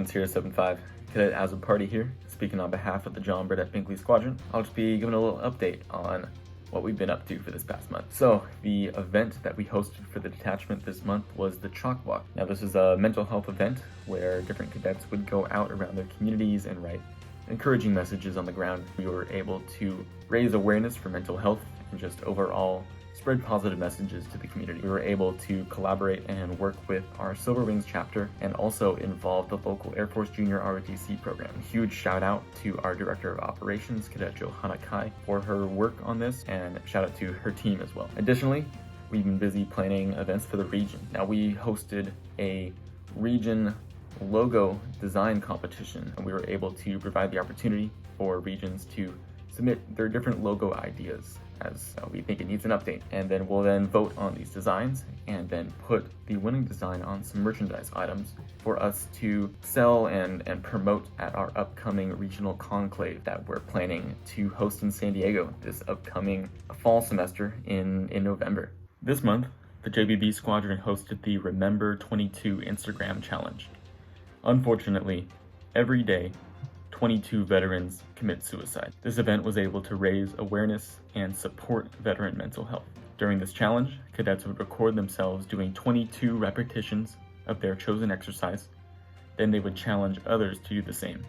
everyone, Sierra 75. Cadet as a party here, speaking on behalf of the John Burdett Binkley Squadron. I'll just be giving a little update on what we've been up to for this past month. So, the event that we hosted for the detachment this month was the Chalk Walk. Now, this is a mental health event where different cadets would go out around their communities and write encouraging messages on the ground. We were able to raise awareness for mental health and just overall spread positive messages to the community. We were able to collaborate and work with our Silver Wings chapter and also involve the local Air Force Junior ROTC program. A huge shout out to our Director of Operations, Cadet Johanna Kai, for her work on this, and shout out to her team as well. Additionally, we've been busy planning events for the region. Now, we hosted a region logo design competition, and we were able to provide the opportunity for regions to submit their different logo ideas as we think it needs an update. And then we'll then vote on these designs and then put the winning design on some merchandise items for us to sell and promote at our upcoming regional conclave that we're planning to host in San Diego this upcoming fall semester in November. This month, the JBB Squadron hosted the Remember 22 Instagram challenge. Unfortunately, every day, 22 veterans commit suicide. This event was able to raise awareness and support veteran mental health. During this challenge, cadets would record themselves doing 22 repetitions of their chosen exercise. Then they would challenge others to do the same.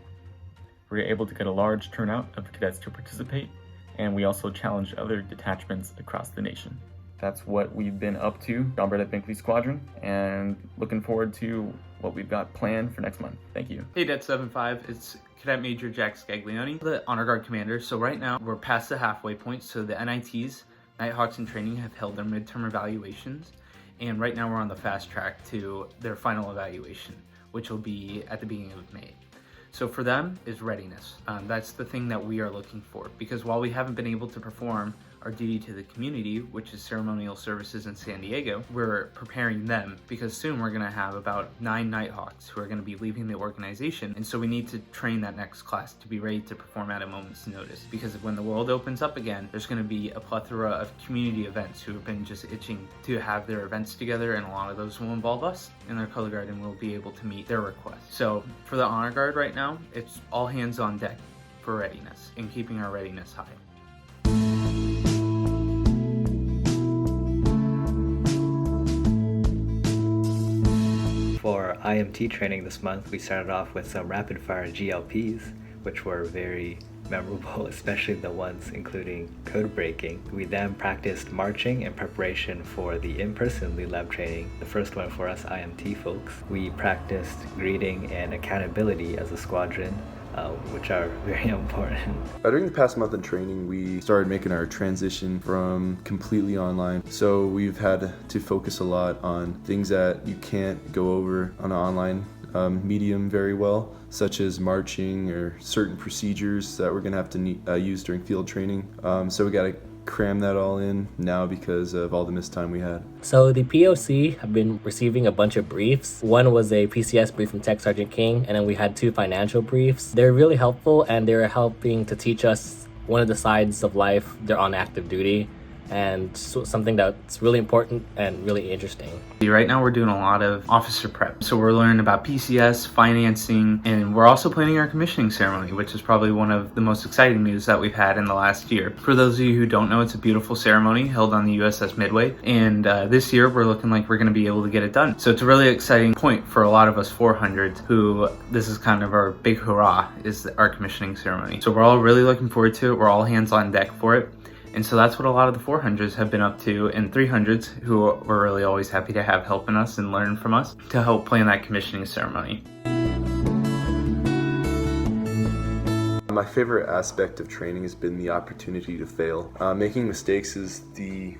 We were able to get a large turnout of cadets to participate, and we also challenged other detachments across the nation. That's what we've been up to, John Burdett Binkley Squadron, and looking forward to what we've got planned for next month. Thank you. Hey, Det 75, it's Cadet Major Jack Scaglione, the Honor Guard Commander. So right now, we're past the halfway point, so the NITs, Nighthawks in Training, have held their midterm evaluations, and right now we're on the fast track to their final evaluation, which will be at the beginning of May. So for them is readiness. That's the thing that we are looking for, because while we haven't been able to perform our duty to the community, which is ceremonial services in San Diego, we're preparing them because soon we're going to have about 9 Nighthawks who are going to be leaving the organization, and so we need to train that next class to be ready to perform at a moment's notice, because when the world opens up again, there's going to be a plethora of community events who have been just itching to have their events together, and a lot of those will involve us in their color guard, and we'll be able to meet their requests. So for the Honor Guard right now, it's all hands on deck for readiness and keeping our readiness high. For IMT training this month, we started off with some rapid fire GLPs, which were very memorable, especially the ones including code breaking. We then practiced marching in preparation for the in-person lead lab training, the first one for us IMT folks. We practiced greeting and accountability as a squadron, which are very important. During the past month in training, we started making our transition from completely online. So we've had to focus a lot on things that you can't go over on an online medium very well, such as marching or certain procedures that we're gonna have to use during field training. So we gotta cram that all in now because of all the missed time we had. So the POC have been receiving a bunch of briefs. One was a PCS brief from Tech Sergeant King, and then we had 2 financial briefs. They're really helpful, and they're helping to teach us one of the sides of life. They're on active duty, and something that's really important and really interesting. Right now we're doing a lot of officer prep. So we're learning about PCS, financing, and we're also planning our commissioning ceremony, which is probably one of the most exciting news that we've had in the last year. For those of you who don't know, it's a beautiful ceremony held on the USS Midway, and this year we're looking like we're going to be able to get it done. So it's a really exciting point for a lot of us 400s who this is kind of our big hurrah, is our commissioning ceremony. So we're all really looking forward to it. We're all hands on deck for it. And so that's what a lot of the 400s have been up to, and 300s, who we're really always happy to have helping us and learn from us to help plan that commissioning ceremony. My favorite aspect of training has been the opportunity to fail. Making mistakes is the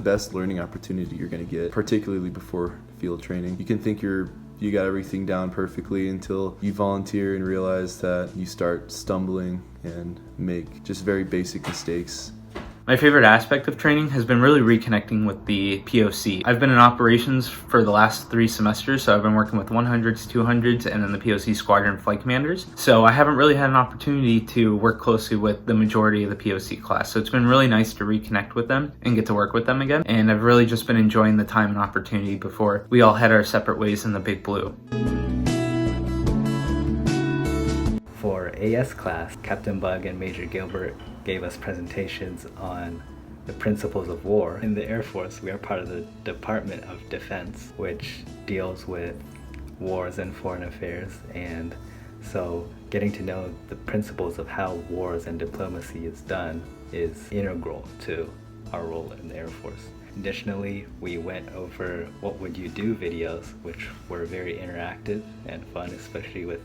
best learning opportunity you're going to get, particularly before field training. You can think you got everything down perfectly until you volunteer and realize that you start stumbling and make just very basic mistakes. My favorite aspect of training has been really reconnecting with the POC. I've been in operations for the last 3 semesters, so I've been working with 100s, 200s, and then the POC squadron flight commanders. So I haven't really had an opportunity to work closely with the majority of the POC class. So it's been really nice to reconnect with them and get to work with them again. And I've really just been enjoying the time and opportunity before we all head our separate ways in the big blue. AS class, Captain Bug and Major Gilbert gave us presentations on the principles of war. In the Air Force, we are part of the Department of Defense, which deals with wars and foreign affairs, and so getting to know the principles of how wars and diplomacy is done is integral to our role in the Air Force. Additionally, we went over what would you do videos, which were very interactive and fun, especially with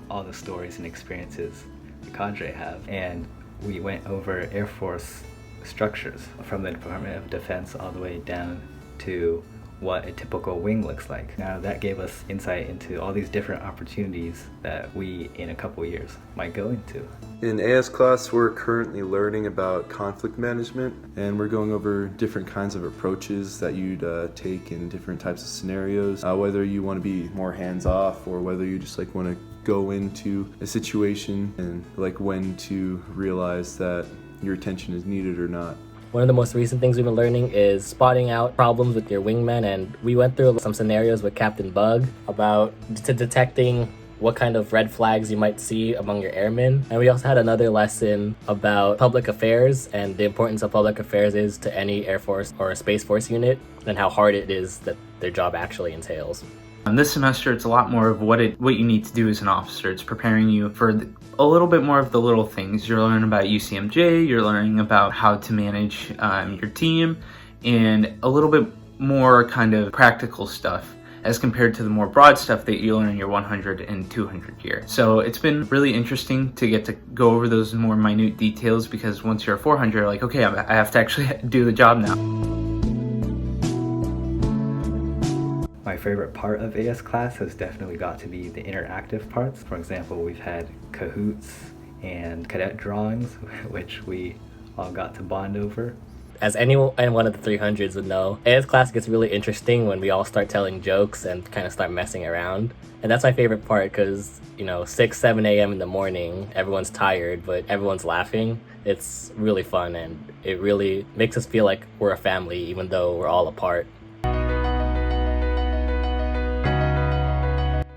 all the stories and experiences the cadre have. And we went over Air Force structures from the Department of Defense all the way down to what a typical wing looks like. Now that gave us insight into all these different opportunities that we in a couple years might go into. In AS class, we're currently learning about conflict management, and we're going over different kinds of approaches that you'd take in different types of scenarios, whether you want to be more hands-off or whether you just want to go into a situation and when to realize that your attention is needed or not. One of the most recent things we've been learning is spotting out problems with your wingmen, and we went through some scenarios with Captain Bug about detecting what kind of red flags you might see among your airmen. And we also had another lesson about public affairs and the importance of public affairs is to any Air Force or a Space Force unit, and how hard it is that their job actually entails. This semester, it's a lot more of what you need to do as an officer. It's preparing you for a little bit more of the little things. You're learning about UCMJ, you're learning about how to manage your team, and a little bit more kind of practical stuff as compared to the more broad stuff that you learn in your 100 and 200 year. So it's been really interesting to get to go over those more minute details, because once you're a 400, you're like, okay, I have to actually do the job now. My favorite part of AS class has definitely got to be the interactive parts. For example, we've had Kahoots and cadet drawings, which we all got to bond over. As anyone in one of the 300s would know, AS class gets really interesting when we all start telling jokes and kind of start messing around. And that's my favorite part because, 6, 7 a.m. in the morning, everyone's tired, but everyone's laughing. It's really fun, and it really makes us feel like we're a family, even though we're all apart.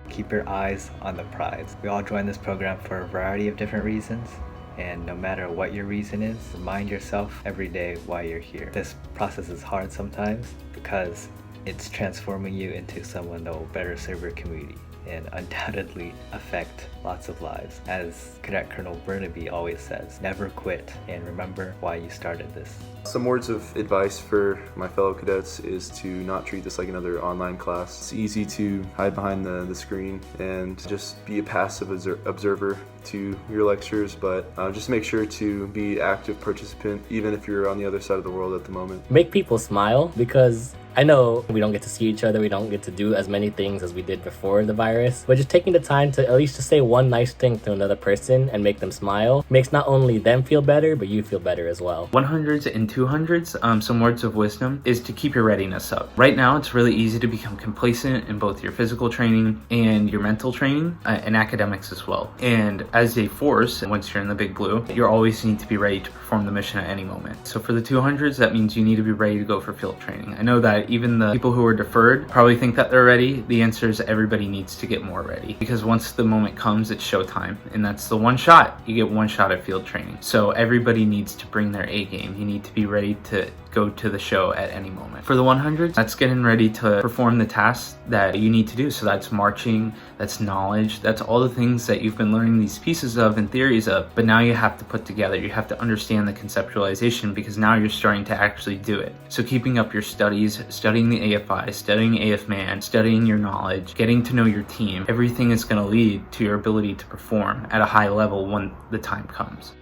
Keep your eyes on the prize. We all joined this program for a variety of different reasons, and no matter what your reason is, remind yourself every day why you're here. This process is hard sometimes because it's transforming you into someone that will better serve your community and undoubtedly affect lots of lives. As Cadet Colonel Burnaby always says, never quit, and remember why you started this. Some words of advice for my fellow cadets is to not treat this like another online class. It's easy to hide behind the screen and just be a passive observer to your lectures, but just make sure to be active participant even if you're on the other side of the world at the moment. Make people smile, because I know we don't get to see each other, we don't get to do as many things as we did before the virus, but just taking the time to at least just say one nice thing to another person and make them smile makes not only them feel better, but you feel better as well. 100s and 200s, some words of wisdom is to keep your readiness up. Right now, it's really easy to become complacent in both your physical training and your mental training, and academics as well. And as a force, once you're in the big blue, you always need to be ready to perform the mission at any moment. So for the 200s, that means you need to be ready to go for field training. I know that even the people who are deferred probably think that they're ready. The answer is everybody needs to get more ready, because once the moment comes, it's showtime, and that's the one shot. You get one shot at field training. So everybody needs to bring their A game. You need to be ready to go to the show at any moment. For the 100s, that's getting ready to perform the tasks that you need to do. So that's marching, that's knowledge, that's all the things that you've been learning these pieces of and theories of, but now you have to put together. You have to understand the conceptualization, because now you're starting to actually do it. So keeping up your studies, studying the AFI, studying AFMAN, studying your knowledge, getting to know your team, everything is going to lead to your ability to perform at a high level when the time comes.